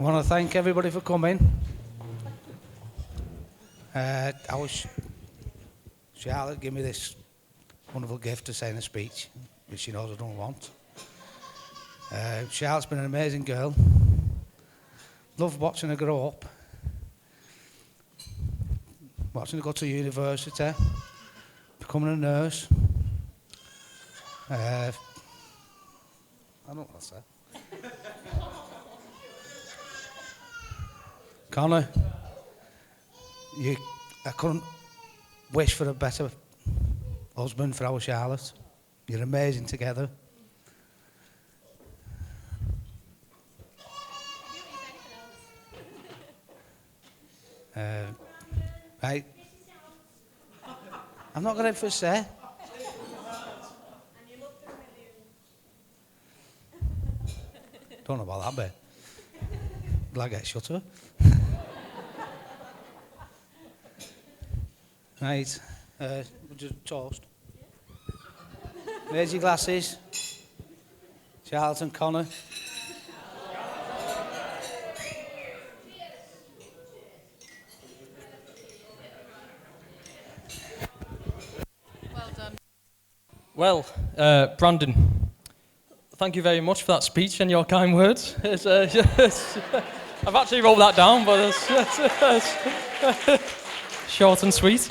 want to thank everybody for coming. Charlotte gave me this wonderful gift to say in a speech, which she knows I don't want. Charlotte's been an amazing girl. Loved watching her grow up. Watching her go to university, becoming a nurse. I don't know what to say. Connor, I couldn't wish for a better husband for our Charlotte. You're amazing together. Right. I'm not going to say. Don't know about that bit. Will I get shut up? Right. Would you toast? Raise your glasses. Charlotte and Connor. Well done. Well, Brandon, thank you very much for that speech and your kind words. I've actually wrote that down, but it's short and sweet.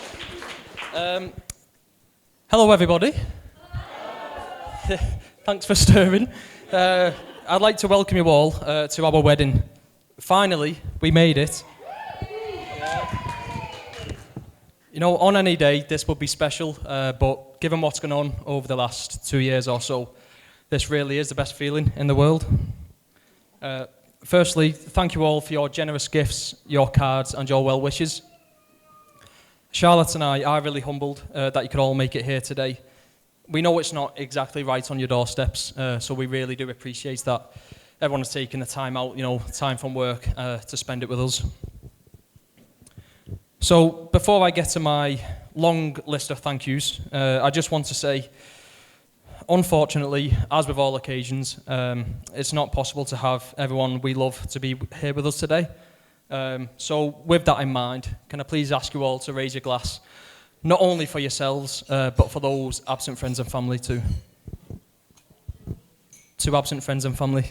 Hello, everybody. Thanks for stirring. I'd like to welcome you all to our wedding. Finally, we made it. You know, on any day, this would be special, but given what's gone on over the last 2 years or so, this really is the best feeling in the world. Firstly, thank you all for your generous gifts, your cards, and your well wishes. Charlotte and I are really humbled that you could all make it here today. We know it's not exactly right on your doorsteps, so we really do appreciate that everyone has taken the time out, time from work to spend it with us. So before I get to my long list of thank yous, I just want to say, unfortunately, as with all occasions, it's not possible to have everyone we love to be here with us today. So with that in mind, can I please ask you all to raise your glass, not only for yourselves, but for those absent friends and family too. To absent friends and family.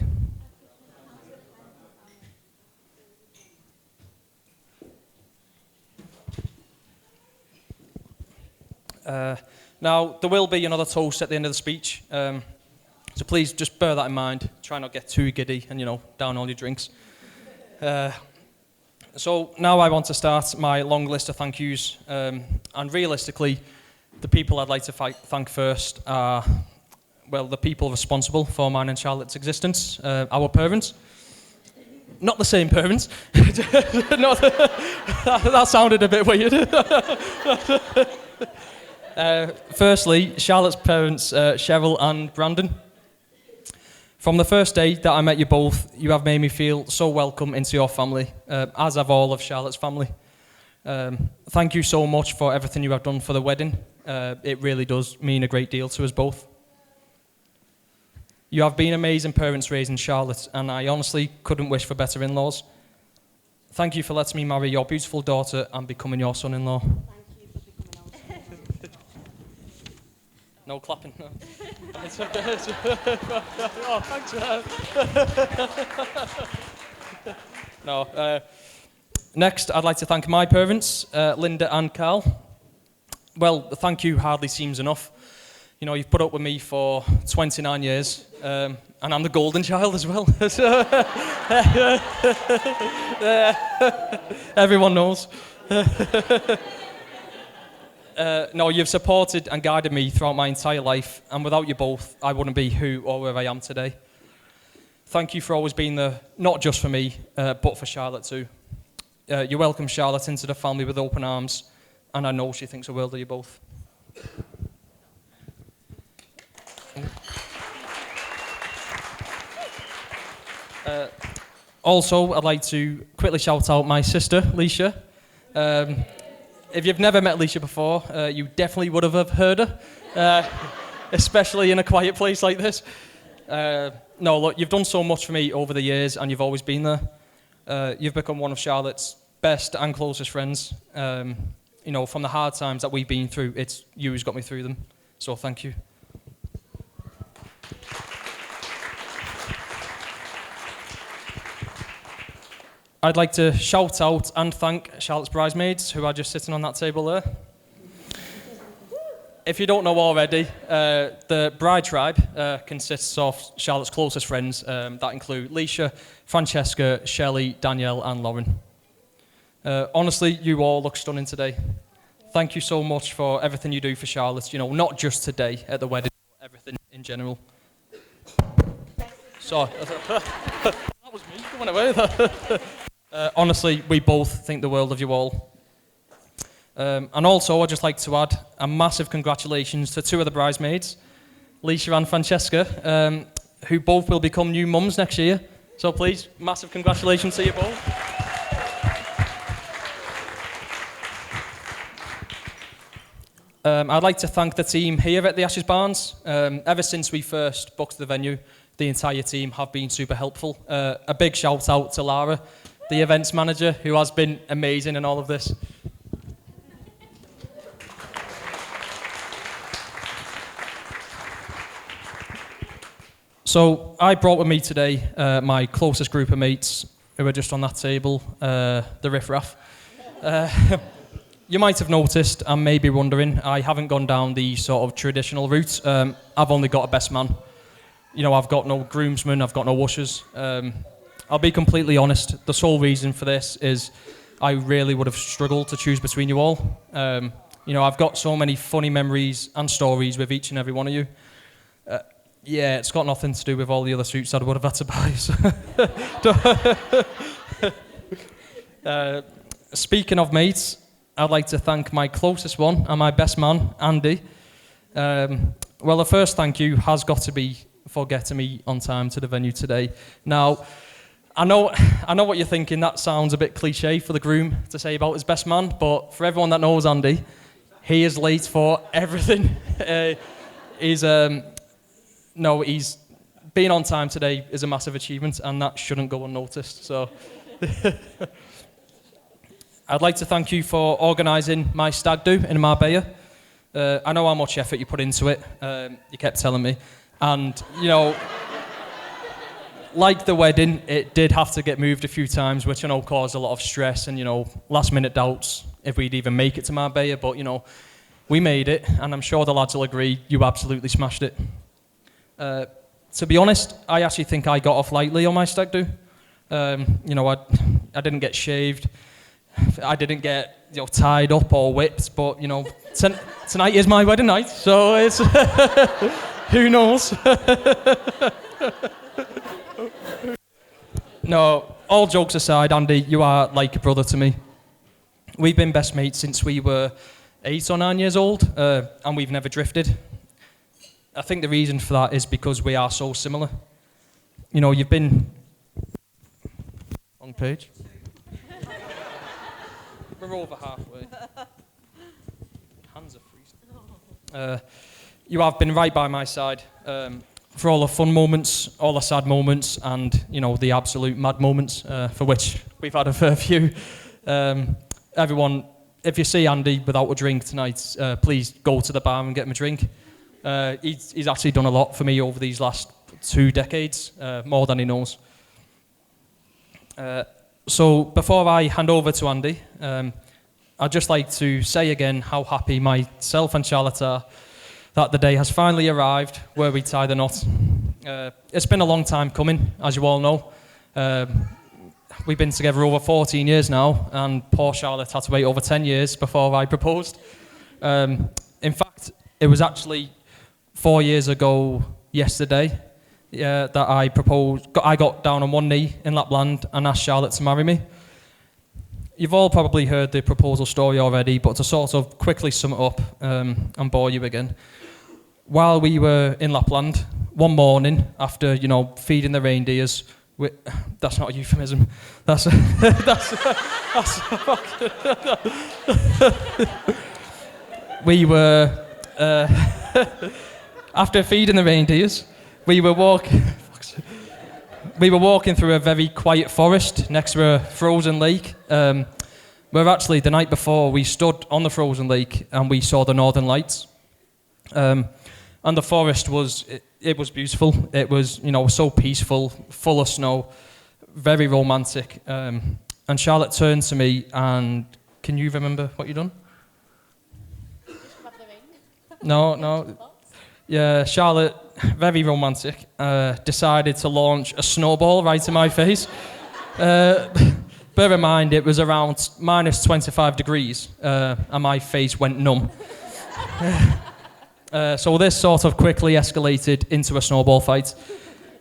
Now, there will be another toast at the end of the speech, so please just bear that in mind. Try not to get too giddy and, down all your drinks. So now I want to start my long list of thank yous, and realistically, the people I'd like to thank first are, well, the people responsible for mine and Charlotte's existence, our parents. Not the same parents. That sounded a bit weird. Firstly, Charlotte's parents, Cheryl and Brandon. From the first day that I met you both, you have made me feel so welcome into your family, as have all of Charlotte's family. Thank you so much for everything you have done for the wedding. It really does mean a great deal to us both. You have been amazing parents raising Charlotte, and I honestly couldn't wish for better in-laws. Thank you for letting me marry your beautiful daughter and becoming your son-in-law. No clapping, no. It's okay. Oh, thanks for that. No. Next, I'd like to thank my parents, Linda and Carl. Well, the thank you hardly seems enough. You've put up with me for 29 years, and I'm the golden child as well. Everyone knows. No, you've supported and guided me throughout my entire life, and without you both, I wouldn't be who or where I am today. Thank you for always being there, not just for me, but for Charlotte too. You welcome Charlotte into the family with open arms, and I know she thinks the world of you both. Also, I'd like to quickly shout out my sister, Leisha. If you've never met Leisha before, you definitely would have heard her, especially in a quiet place like this. No, look, you've done so much for me over the years, and you've always been there. You've become one of Charlotte's best and closest friends. You know, from the hard times that we've been through, it's you who's got me through them. So thank you. I'd like to shout out and thank Charlotte's bridesmaids, who are just sitting on that table there. If you don't know already, the bride tribe consists of Charlotte's closest friends that include Leisha, Francesca, Shelley, Danielle and Lauren. Honestly, you all look stunning today. Thank you so much for everything you do for Charlotte, you know, not just today at the wedding, but everything in general. Sorry. That was me going away. Honestly, we both think the world of you all. And also, I'd just like to add a massive congratulations to two of the bridesmaids, Leisha and Francesca, who both will become new mums next year. So please, massive congratulations to you both. I'd like to thank the team here at the Ashes Barns. Ever since we first booked the venue, the entire team have been super helpful. A big shout out to Lara, the events manager, who has been amazing in all of this. So I brought with me today my closest group of mates who are just on that table, the riffraff. You might have noticed and may be wondering, I haven't gone down the sort of traditional route. I've only got a best man. You know, I've got no groomsmen, I've got no ushers. I'll be completely honest, the sole reason for this is I really would have struggled to choose between you all. You know, I've got so many funny memories and stories with each and every one of you. Yeah, it's got nothing to do with all the other suits I would have had to buy. So. Speaking of mates, I'd like to thank my closest one and my best man, Andy. Well, the first thank you has got to be for getting me on time to the venue today. Now, I know what you're thinking. That sounds a bit cliche for the groom to say about his best man, but for everyone that knows Andy, he is late for everything. He's being on time today is a massive achievement, and that shouldn't go unnoticed. So, I'd like to thank you for organising my stag do in Marbella. I know how much effort you put into it. You kept telling me, and you know, like the wedding, it did have to get moved a few times, which I know caused a lot of stress and, you know, last-minute doubts if we'd even make it to Marbella. But you know, we made it, and I'm sure the lads will agree. You absolutely smashed it. To be honest, I actually think I got off lightly on my stag do. You know, I didn't get shaved. I didn't get, you know, tied up or whipped. But you know, tonight is my wedding night, so it's who knows. No, all jokes aside, Andy, you are like a brother to me. We've been best mates since we were 8 or 9 years old, and we've never drifted. I think the reason for that is because we are so similar. You know, you've been... Wrong page. We're over halfway. Hands are freezing. You have been right by my side for all the fun moments, all the sad moments, and, you know, the absolute mad moments, for which we've had a fair few. Everyone, if you see Andy without a drink tonight, please go to the bar and get him a drink. He's actually done a lot for me over these last 2 decades, more than he knows. So before I hand over to Andy, I'd just like to say again how happy myself and Charlotte are that the day has finally arrived where we tie the knot. It's been a long time coming, as you all know. We've been together over 14 years now, and poor Charlotte had to wait over 10 years before I proposed. In fact, it was actually 4 years ago yesterday that I proposed. I got down on one knee in Lapland and asked Charlotte to marry me. You've all probably heard the proposal story already, but to sort of quickly sum it up and bore you again. While we were in Lapland, one morning after, you know, feeding the reindeers, that's not a euphemism. That's we were after feeding the reindeers, we were walking. we were walking through a very quiet forest next to a frozen lake. Where actually the night before we stood on the frozen lake and we saw the Northern Lights. And the forest was beautiful. It was, so peaceful, full of snow, very romantic. And Charlotte turned to me and, can you remember what you done? No. Yeah, Charlotte, very romantic, decided to launch a snowball right in my face. Bear in mind, it was around minus 25 degrees, and my face went numb. So this sort of quickly escalated into a snowball fight.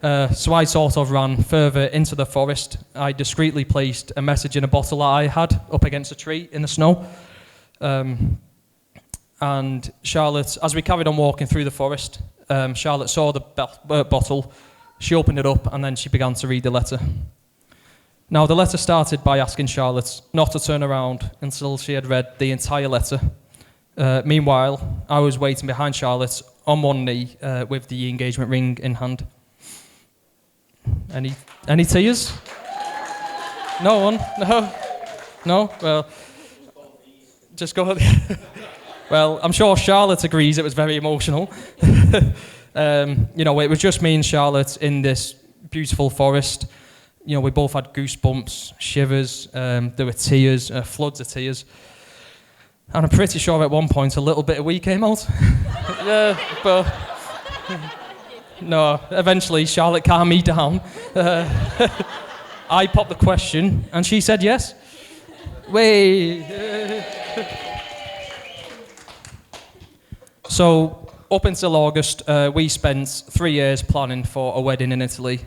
So I sort of ran further into the forest. I discreetly placed a message in a bottle that I had up against a tree in the snow. And Charlotte, as we carried on walking through the forest, Charlotte saw the bottle, she opened it up, and then she began to read the letter. Now, the letter started by asking Charlotte not to turn around until she had read the entire letter. Meanwhile, I was waiting behind Charlotte on one knee with the engagement ring in hand. Any tears? No one? No? Well, just go ahead. Well, I'm sure Charlotte agrees it was very emotional. It was just me and Charlotte in this beautiful forest. We both had goosebumps, shivers, there were tears, floods of tears. And I'm pretty sure at one point a little bit of wee came out. Yeah, but no, eventually Charlotte calmed me down. I popped the question and she said yes. So, up until August, we spent 3 years planning for a wedding in Italy.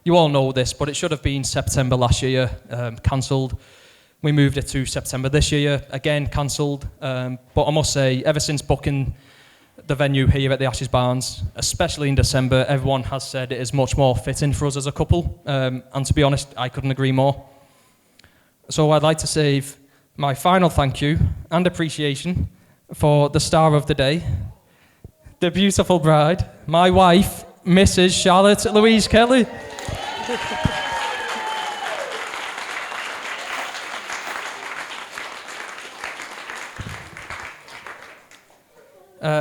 You all know this, but it should have been September last year, cancelled. We moved it to September this year, again cancelled. But I must say, ever since booking the venue here at the Ashes Barns, especially in December, everyone has said it is much more fitting for us as a couple. And to be honest, I couldn't agree more. So I'd like to save my final thank you and appreciation for the star of the day, the beautiful bride, my wife, Mrs. Charlotte Louise Kelly.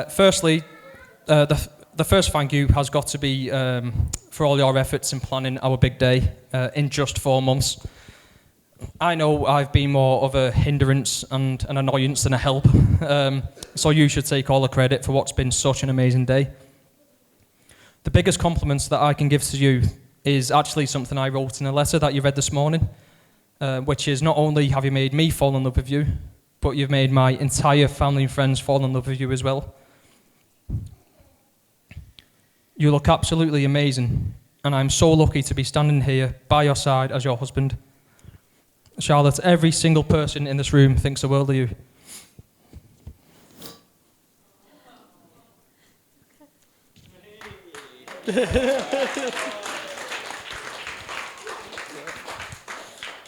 Firstly, the first thank you has got to be for all your efforts in planning our big day in just 4 months. I know I've been more of a hindrance and an annoyance than a help, so you should take all the credit for what's been such an amazing day. The biggest compliments that I can give to you is actually something I wrote in a letter that you read this morning, which is not only have you made me fall in love with you, but you've made my entire family and friends fall in love with you as well. You look absolutely amazing, and I'm so lucky to be standing here by your side as your husband. Charlotte, every single person in this room thinks the world of you.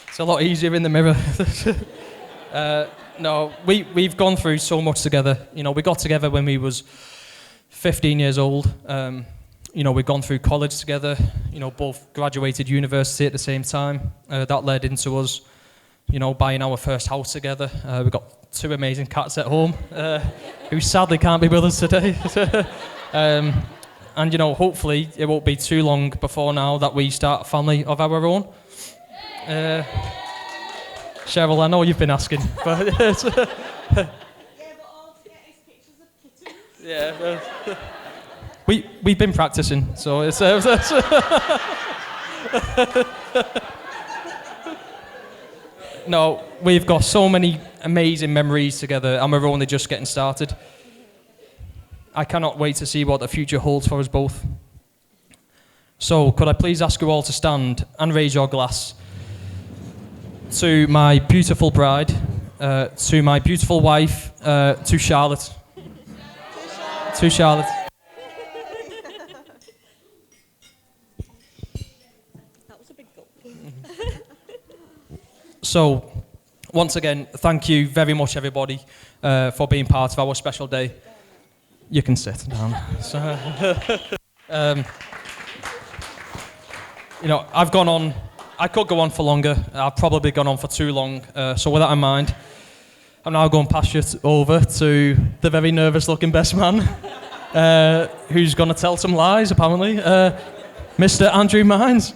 It's a lot easier in the mirror. No, we've gone through so much together. We got together when we was 15 years old. We've gone through college together. Both graduated university at the same time. That led into us, buying our first house together. We've got 2 amazing cats at home, who sadly can't be with us today. And hopefully it won't be too long before now that we start a family of our own. Cheryl, I know you've been asking, but Yeah, but all to get is pictures of kittens. yeah, we've been practicing, so it's. No, we've got so many amazing memories together, and we're only just getting started. I cannot wait to see what the future holds for us both. So, could I please ask you all to stand and raise your glass to my beautiful bride, to my beautiful wife, to Charlotte. To Charlotte. That was a big gulp. So, once again, thank you very much, everybody, for being part of our special day. You can sit down. So, you know, I've gone on, I could go on for longer. I've probably gone on for too long. So with that in mind, I'm now going to pass you over to the very nervous-looking best man, who's going to tell some lies, apparently, Mr. Andrew Mines.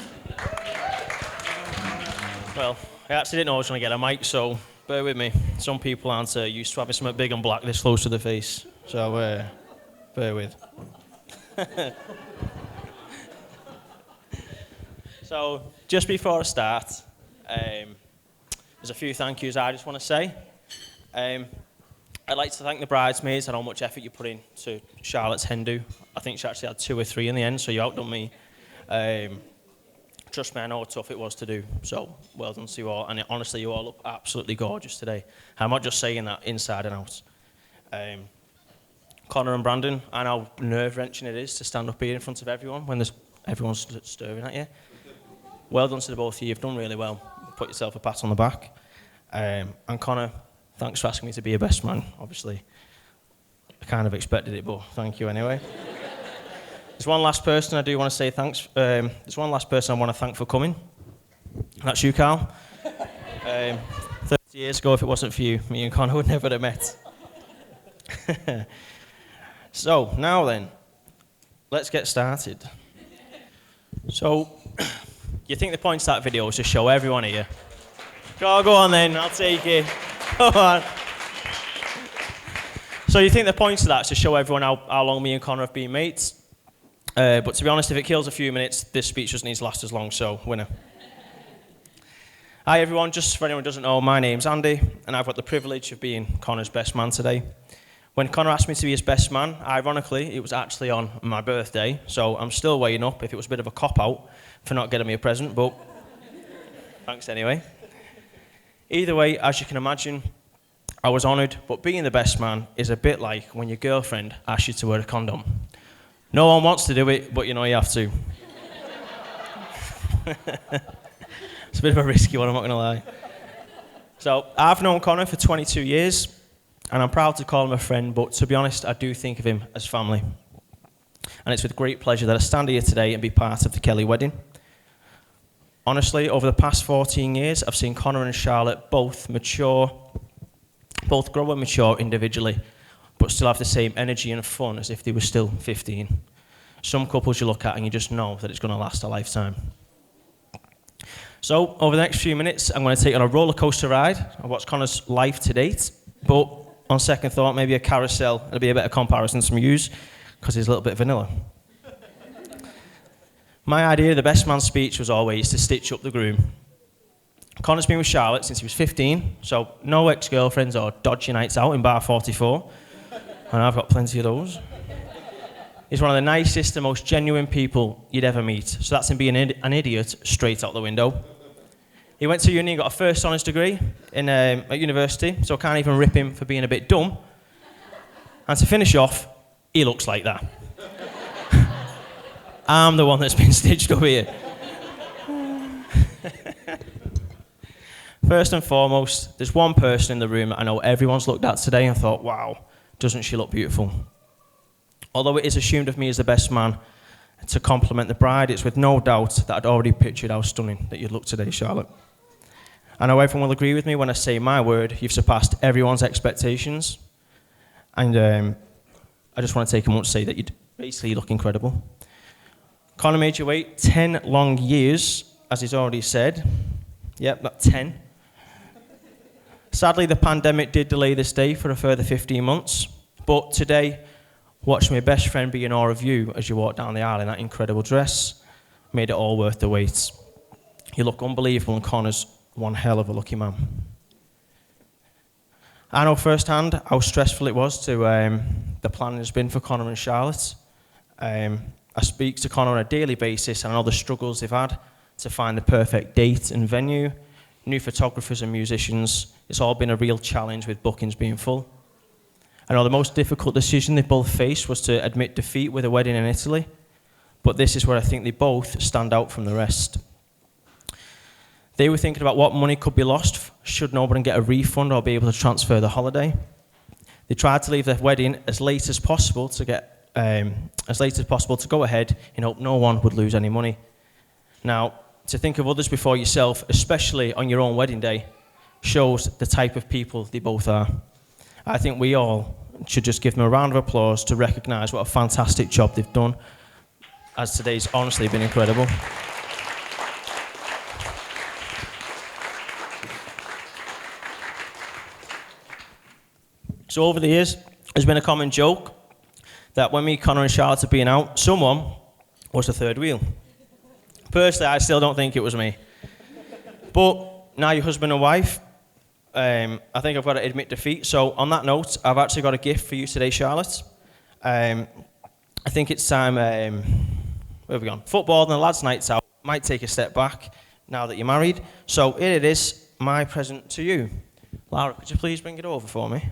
Well, I actually didn't know I was going to get a mic, so bear with me. Some people aren't used to having something big and black this close to the face, so bear with. So, just before I start, there's a few thank yous I just want to say. I'd like to thank the bridesmaids and how much effort you put in to Charlotte's hen do. I think she actually had 2 or 3 in the end, so you outdone me. Trust me, I know how tough it was to do, so well done to you all. And honestly, you all look absolutely gorgeous today. I'm not just saying that inside and out. Connor and Brandon, I know how nerve-wrenching it is to stand up here in front of everyone when everyone's staring at you. Well done to the both of you. You've done really well. Put yourself a pat on the back. And Connor, thanks for asking me to be your best man. Obviously, I kind of expected it, but thank you anyway. There's one last person I do want to say thanks. There's one last person I want to thank for coming. And that's you, Carl. 30 years ago, if it wasn't for you, me and Connor would never have met. So, now then, let's get started. So, you think the point of that video is to show everyone here? Go on then, I'll take it. Go on. So you think the point of that is to show everyone how long me and Connor have been mates? But to be honest, if it kills a few minutes, this speech doesn't need to last as long, so winner. Hi everyone, just for anyone who doesn't know, my name's Andy, and I've got the privilege of being Connor's best man today. When Connor asked me to be his best man, ironically, it was actually on my birthday, so I'm still weighing up if it was a bit of a cop-out for not getting me a present, but thanks anyway. Either way, as you can imagine, I was honoured, but being the best man is a bit like when your girlfriend asks you to wear a condom. No one wants to do it, but you know you have to. It's a bit of a risky one, I'm not going to lie. So, I've known Connor for 22 years, and I'm proud to call him a friend, but to be honest, I do think of him as family. And it's with great pleasure that I stand here today and be part of the Kelly wedding. Honestly, over the past 14 years, I've seen Connor and Charlotte both grow and mature individually, but still have the same energy and fun as if they were still 15. Some couples you look at and you just know that it's going to last a lifetime. So, over the next few minutes, I'm going to take you on a roller coaster ride of what's Connor's life to date, but on second thought, maybe a carousel. It'll be a better comparison to Muse, because he's a little bit vanilla. My idea of the best man's speech was always to stitch up the groom. Connor's been with Charlotte since he was 15, so no ex-girlfriends or dodgy nights out in bar 44, and I've got plenty of those. He's one of the nicest and most genuine people you'd ever meet, so that's him being an idiot straight out the window. He went to uni and got a first honours degree at university, so I can't even rip him for being a bit dumb. And to finish off, he looks like that. I'm the one that's been stitched up here. First and foremost, there's one person in the room that I know everyone's looked at today and thought, wow, doesn't she look beautiful? Although it is assumed of me as the best man to compliment the bride, it's with no doubt that I'd already pictured how stunning that you'd look today, Charlotte. I know everyone will agree with me when I say my word, you've surpassed everyone's expectations. And I just want to take a moment to say that you basically look incredible. Connor made you wait 10 long years, as he's already said. Yep, that's 10. Sadly, the pandemic did delay this day for a further 15 months. But today, watching my best friend be in awe of you as you walk down the aisle in that incredible dress made it all worth the wait. You look unbelievable, and Connor's one hell of a lucky man. I know firsthand how stressful it was to the planning has been for Connor and Charlotte. I speak to Connor on a daily basis, and I know the struggles they've had to find the perfect date and venue, new photographers and musicians. It's all been a real challenge with bookings being full. I know the most difficult decision they both faced was to admit defeat with a wedding in Italy, but this is where I think they both stand out from the rest. They were thinking about what money could be lost should nobody get a refund or be able to transfer the holiday. They tried to leave their wedding as late as possible to go ahead in hope no one would lose any money. Now, to think of others before yourself, especially on your own wedding day, shows the type of people they both are. I think we all should just give them a round of applause to recognise what a fantastic job they've done, as today's honestly been incredible. So over the years, there's been a common joke that when me, Connor and Charlotte have been out, someone was the third wheel. Personally, I still don't think it was me. But now you're husband and wife, I think I've got to admit defeat. So on that note, I've actually got a gift for you today, Charlotte. I think it's time, where have we gone? Football and the lads' nights out might take a step back now that you're married. So here it is, my present to you. Lara, could you please bring it over for me?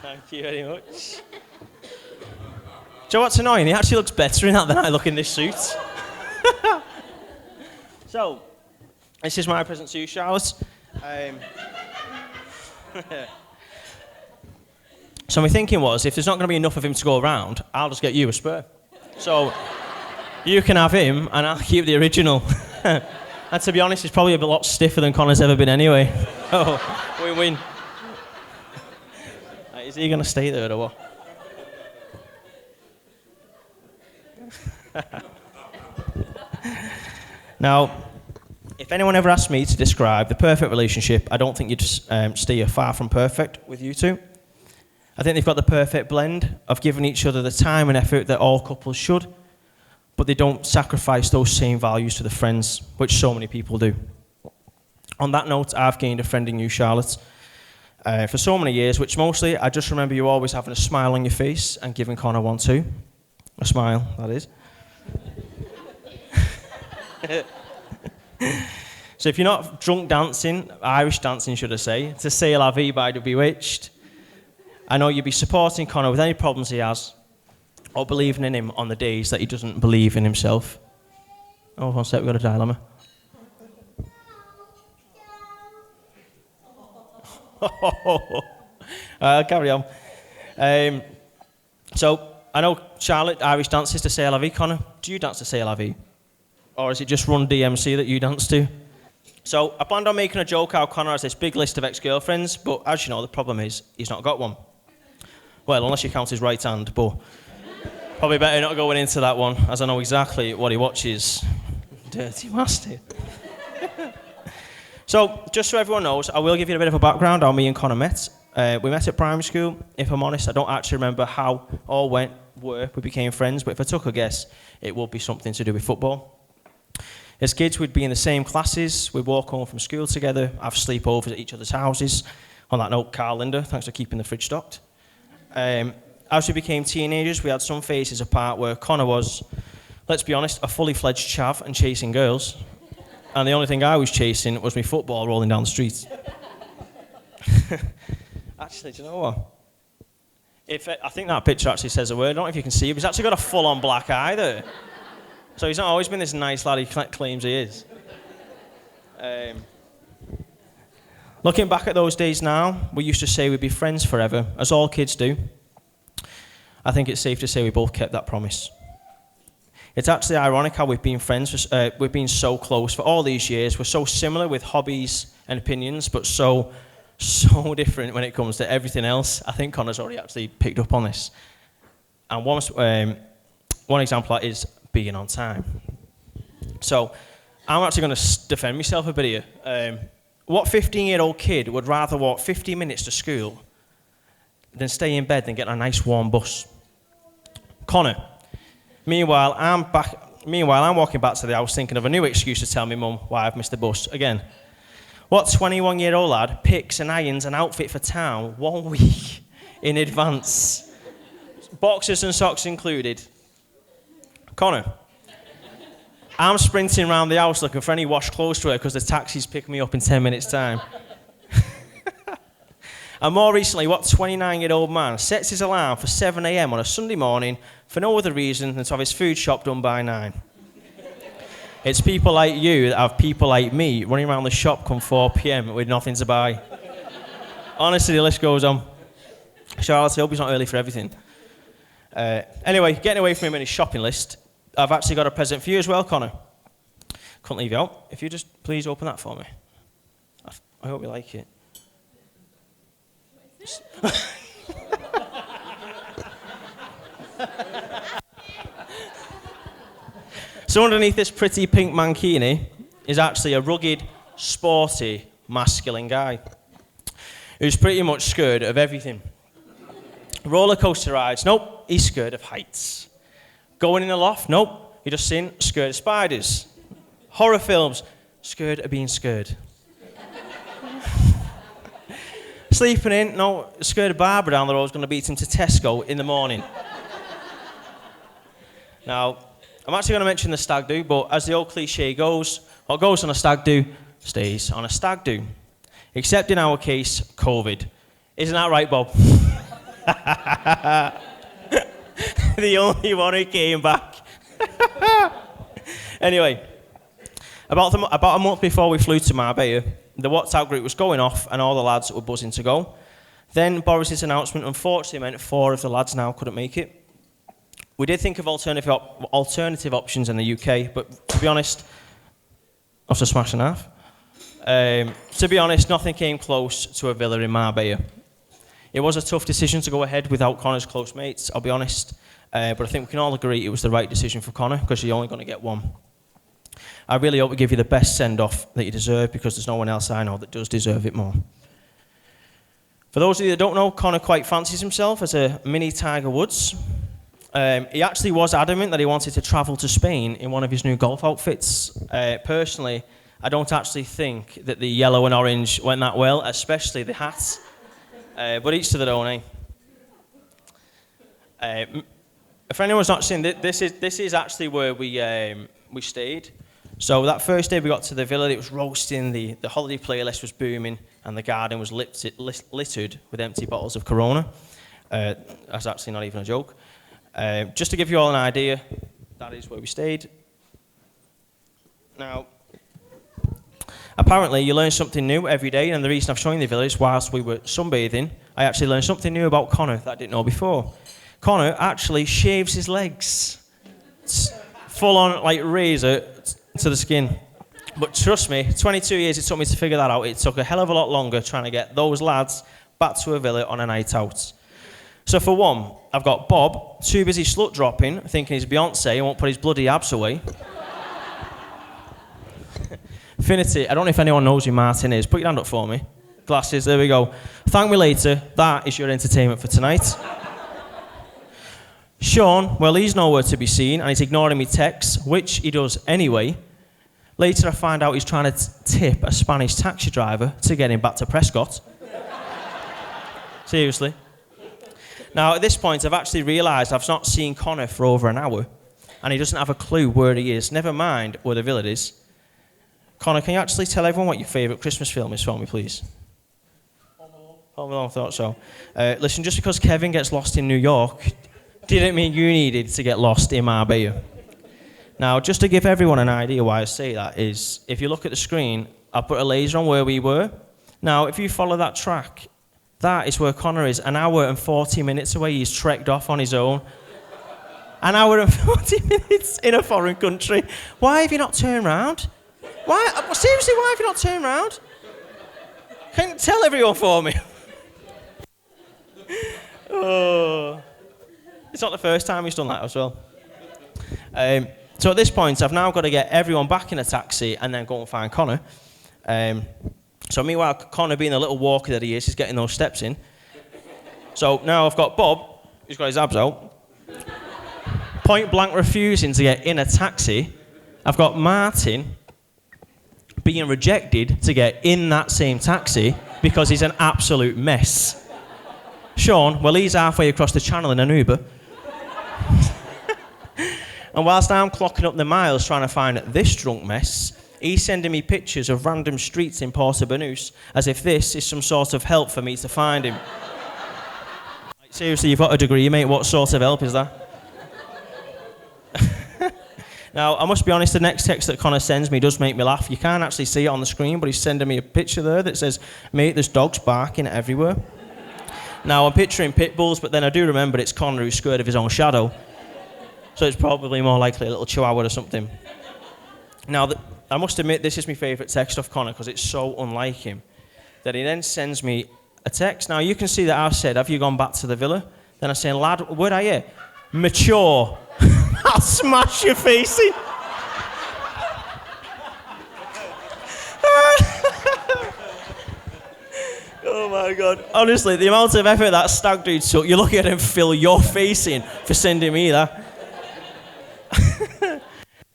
Thank you very much. Do you know what's annoying? He actually looks better in that than I look in this suit. So, this is my present to you, Charlotte. So my thinking was, if there's not going to be enough of him to go around, I'll just get you a spur. So, you can have him, and I'll keep the original. And to be honest, he's probably a lot stiffer than Connor's ever been anyway. Oh, win-win. Is he going to stay there or what? Now, if anyone ever asked me to describe the perfect relationship, I don't think you'd steer far from perfect with you two. I think they've got the perfect blend of giving each other the time and effort that all couples should, but they don't sacrifice those same values to the friends, which so many people do. On that note, I've gained a friend in you, Charlotte, for so many years, which mostly I just remember you always having a smile on your face and giving Connor one too. A smile, that is. So if you're not drunk dancing, Irish dancing should I say, to C'est La Vie by The Bewitched, I know you'll be supporting Connor with any problems he has, or believing in him on the days that he doesn't believe in himself. Oh, one sec, we've got a dilemma. Carry on. So, I know Charlotte Irish dances to C'est La Vie. Connor, do you dance to C'est La Vie? Or is it just Run DMC that you dance to? So, I planned on making a joke how Connor has this big list of ex-girlfriends, but as you know, the problem is he's not got one. Well, unless you count his right hand, but probably better not going into that one, as I know exactly what he watches. Dirty bastard. So, just so everyone knows, I will give you a bit of a background on how me and Connor met. We met at primary school. If I'm honest, I don't actually remember how or when we became friends, but if I took a guess, it would be something to do with football. As kids, we'd be in the same classes, we'd walk home from school together, have sleepovers at each other's houses. On that note, Carl Linder, thanks for keeping the fridge stocked. As we became teenagers, we had some phases apart where Connor was, let's be honest, a fully fledged chav and chasing girls. And the only thing I was chasing was my football rolling down the street. Actually, do you know what? I think that picture actually says a word. I don't know if you can see it, but he's actually got a full-on black eye there. So he's not always been this nice lad he claims he is. Looking back at those days now, we used to say we'd be friends forever, as all kids do. I think it's safe to say we both kept that promise. It's actually ironic how we've been friends, we've been so close for all these years. We're so similar with hobbies and opinions, but so different when it comes to everything else. I think Connor's already actually picked up on this. And one example of that is being on time. So I'm actually going to defend myself a bit here. What 15-year-old kid would rather walk 50 minutes to school than stay in bed than get a nice warm bus? Connor. Meanwhile, I'm walking back to the house thinking of a new excuse to tell me mum why I've missed the bus again. What 21-year-old lad picks and irons an outfit for town 1 week in advance? Boxers and socks included. Connor. I'm sprinting around the house looking for any washed clothes to wear because the taxi's picking me up in 10 minutes' time. And more recently, what 29-year-old man sets his alarm for 7 a.m. on a Sunday morning for no other reason than to have his food shop done by 9? It's people like you that have people like me running around the shop come 4 p.m. with nothing to buy. Honestly, the list goes on. Charlotte, I hope he's not early for everything. Anyway, getting away from him and his shopping list, I've actually got a present for you as well, Connor. Couldn't leave you out. If you just please open that for me. I hope you like it. So underneath this pretty pink mankini is actually a rugged, sporty, masculine guy who's pretty much scared of everything. Roller coaster rides, nope, he's scared of heights. Going in a loft, nope, you're just seeing scared of spiders. Horror films, scared of being scared. Sleeping in, no, scared of Barbara down the road is going to beat him to Tesco in the morning. Now, I'm actually going to mention the stag do, but as the old cliche goes, what goes on a stag do stays on a stag do. Except in our case, COVID. Isn't that right, Bob? The only one who came back. Anyway, about a month before we flew to Marbella, the WhatsApp group was going off and all the lads were buzzing to go. Then Boris's announcement unfortunately meant 4 of the lads now couldn't make it. We did think of alternative options in the UK, but to be honest, after smashing half, to be honest, nothing came close to a villa in Marbella. It was a tough decision to go ahead without Connor's close mates, I'll be honest, but I think we can all agree it was the right decision for Connor because you're only going to get one. I really hope we give you the best send-off that you deserve because there's no one else I know that does deserve it more. For those of you that don't know, Connor quite fancies himself as a mini Tiger Woods. He actually was adamant that he wanted to travel to Spain in one of his new golf outfits. Personally, I don't actually think that the yellow and orange went that well, especially the hat. But each to their own, eh? For anyone's not seen, this is actually where we stayed. So that first day we got to the villa, it was roasting, the holiday playlist was booming, and the garden was littered with empty bottles of Corona. That's actually not even a joke. Just to give you all an idea, that is where we stayed. Now, apparently you learn something new every day, and the reason I've shown you the villa is whilst we were sunbathing, I actually learned something new about Connor that I didn't know before. Connor actually shaves his legs. It's full on, like, razor to the skin. But trust me, 22 years it took me to figure that out. It took a hell of a lot longer trying to get those lads back to a villa on a night out. So for one, I've got Bob, too busy slut dropping, thinking he's Beyonce and won't put his bloody abs away. Finity, I don't know if anyone knows who Martin is. Put your hand up for me. Glasses, there we go. Thank me later. That is your entertainment for tonight. Sean, well, he's nowhere to be seen and he's ignoring me texts, which he does anyway. Later I find out he's trying to tip a Spanish taxi driver to get him back to Prescott. Seriously. Now, at this point, I've actually realised I've not seen Connor for over an hour and he doesn't have a clue where he is, never mind where the villa is. Connor, can you actually tell everyone what your favourite Christmas film is for me, please? Home Alone, thought so. Listen, just because Kevin gets lost in New York didn't mean you needed to get lost in Marbella. Now, just to give everyone an idea why I say that is, if you look at the screen, I put a laser on where we were. Now, if you follow that track, that is where Connor is. An hour and 40 minutes away, he's trekked off on his own. An hour and 40 minutes in a foreign country. Why have you not turned round? Why? Seriously, why have you not turned round? Can you tell everyone for me? Oh. It's not the first time he's done that as well. So at this point, I've now got to get everyone back in a taxi and then go and find Connor. So meanwhile, Connor, being the little walker that he is, he's getting those steps in. So now I've got Bob, who's got his abs out, point blank refusing to get in a taxi. I've got Martin being rejected to get in that same taxi because he's an absolute mess. Sean, well, he's halfway across the channel in an Uber. And whilst I'm clocking up the miles trying to find this drunk mess, he's sending me pictures of random streets in Porto Banús as if this is some sort of help for me to find him. Like, seriously, you've got a degree, mate. What sort of help is that? Now, I must be honest, the next text that Connor sends me does make me laugh. You can't actually see it on the screen, but he's sending me a picture there that says, "Mate, there's dogs barking everywhere." Now, I'm picturing pit bulls, but then I do remember it's Connor who's scared of his own shadow. So it's probably more likely a little chihuahua or something. Now, I must admit, this is my favourite text of Connor because it's so unlike him, that he then sends me a text. Now, you can see that I've said, "Have you gone back to the villa?" Then I say, "Lad, where'd I hear? Mature." I'll smash your face in. Oh my God. Honestly, the amount of effort that stag dude took, you're looking at him fill your face in for sending me that.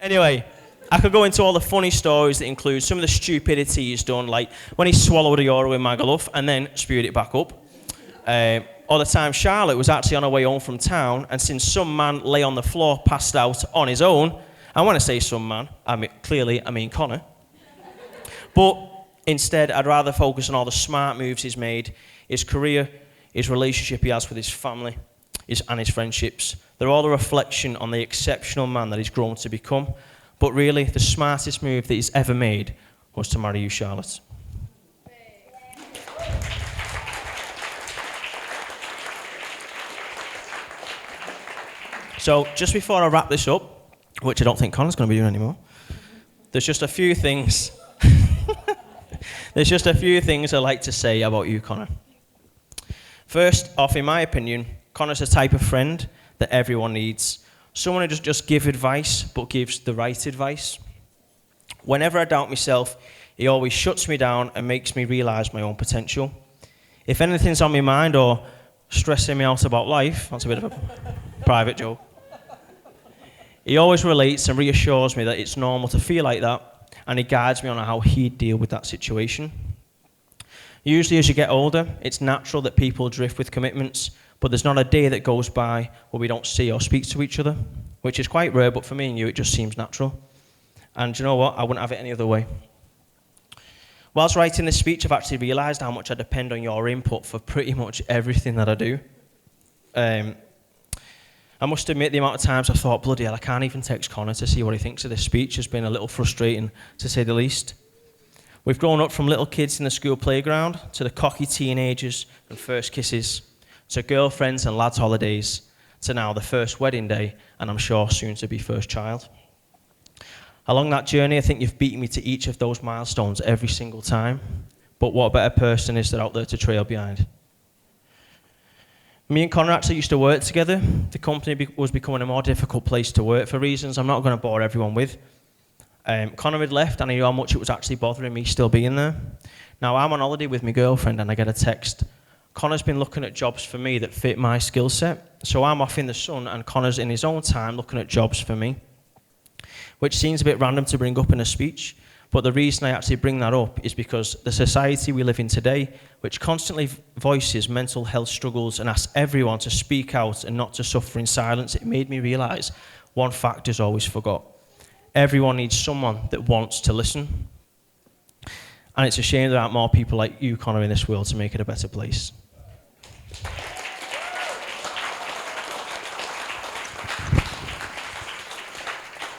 Anyway, I could go into all the funny stories that include some of the stupidity he's done, like when he swallowed a euro in Magaluf and then spewed it back up. Or the time Charlotte was actually on her way home from town, and since some man lay on the floor passed out on his own, and when I say some man, I mean Connor. But instead, I'd rather focus on all the smart moves he's made, his career, his relationship he has with his family, and his friendships. They're all a reflection on the exceptional man that he's grown to become. But really, the smartest move that he's ever made was to marry you, Charlotte. So, just before I wrap this up, which I don't think Connor's going to be doing anymore, there's just a few things. There's just a few things I'd like to say about you, Connor. First off, in my opinion, Connor's the type of friend that everyone needs. Someone who doesn't just give advice, but gives the right advice. Whenever I doubt myself, he always shuts me down and makes me realise my own potential. If anything's on my mind or stressing me out about life, that's a bit of a private joke, he always relates and reassures me that it's normal to feel like that, and he guides me on how he'd deal with that situation. Usually as you get older, it's natural that people drift with commitments, but there's not a day that goes by where we don't see or speak to each other, which is quite rare, but for me and you, it just seems natural. And do you know what? I wouldn't have it any other way. Whilst writing this speech, I've actually realised how much I depend on your input for pretty much everything that I do. I must admit, the amount of times I thought, bloody hell, I can't even text Connor to see what he thinks of this speech has been a little frustrating, to say the least. We've grown up from little kids in the school playground to the cocky teenagers and first kisses, to girlfriends and lads' holidays, to now the first wedding day, and I'm sure soon to be first child. Along that journey, I think you've beaten me to each of those milestones every single time, but what a better person is there out there to trail behind? Me and Connor actually used to work together. The company was becoming a more difficult place to work for reasons I'm not going to bore everyone with. Connor had left and I knew how much it was actually bothering me still being there. Now I'm on holiday with my girlfriend and I get a text. Connor's been looking at jobs for me that fit my skill set. So I'm off in the sun and Connor's in his own time looking at jobs for me. Which seems a bit random to bring up in a speech, but the reason I actually bring that up is because the society we live in today, which constantly voices mental health struggles and asks everyone to speak out and not to suffer in silence, it made me realise one fact is always forgot. Everyone needs someone that wants to listen. And it's a shame there aren't more people like you, Connor, in this world to make it a better place.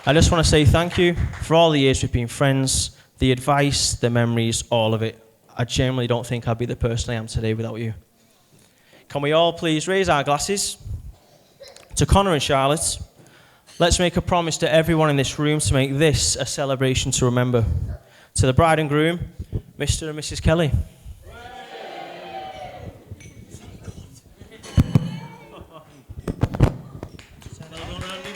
I just want to say thank you for all the years we've been friends, the advice, the memories, all of it. I genuinely don't think I'd be the person I am today without you. Can we all please raise our glasses to Connor and Charlotte? Let's make a promise to everyone in this room to make this a celebration to remember. To the bride and groom, Mr. and Mrs. Kelly. Well done, Andy,